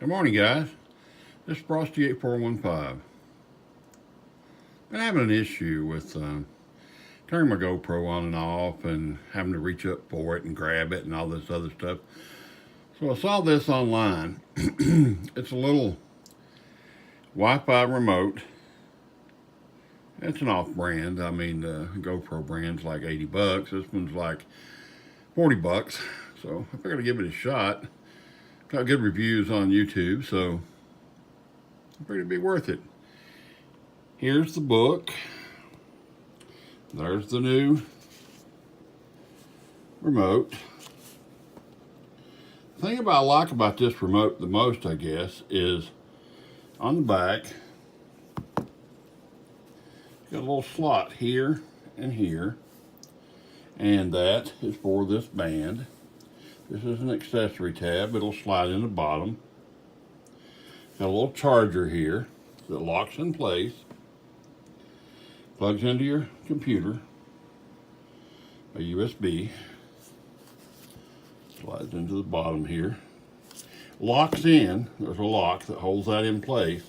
Good morning, guys. This is Frosty 8415. Been having an issue with turning my GoPro on and off and having to reach up for it and grab it and all this other stuff. So I saw this online. It's a little Wi-Fi remote. It's an off-brand. I mean, the GoPro brand's like 80 bucks. This one's like 40 bucks. So I figured I'd give it a shot. Got good reviews on YouTube, so I figured it'd be worth it. Here's the book. There's the new remote. The thing I like about this remote the most, I guess, is on the back, got a little slot here and here, and that is for this band. This is an accessory tab. It'll slide in the bottom. Got a little charger here that locks in place. Plugs into your computer. A USB. Slides into the bottom here. Locks in. There's a lock that holds that in place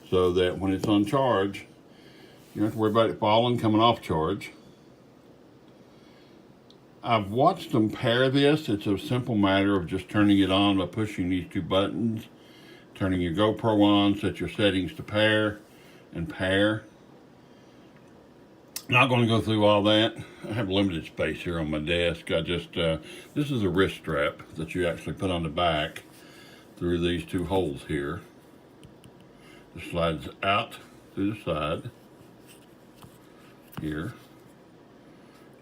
so that when it's on charge, you don't have to worry about it falling, coming off charge. I've watched them pair this. It's a simple matter of just turning it on by pushing these two buttons, turning your GoPro on, set your settings to pair and pair. Not going to go through all that. I have limited space here on my desk. I just, this is a wrist strap that you actually put on the back through these two holes here. It slides out through the side here,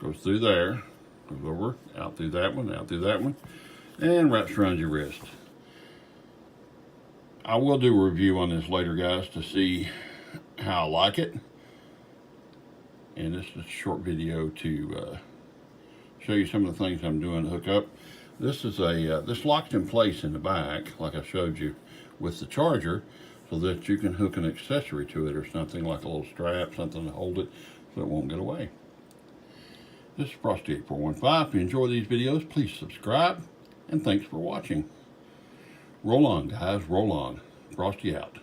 goes through there, goes over, out through that one, out through that one, and wraps around your wrist. I will do a review on this later, guys, to see how I like it. And this is a short video to show you some of the things I'm doing to hook up. This is this locks in place in the back, like I showed you, with the charger, so that you can hook an accessory to it or something, like a little strap, something to hold it so it won't get away. This is Frosty 8415. If you enjoy these videos, please subscribe, and thanks for watching. Roll on, guys, roll on. Frosty out.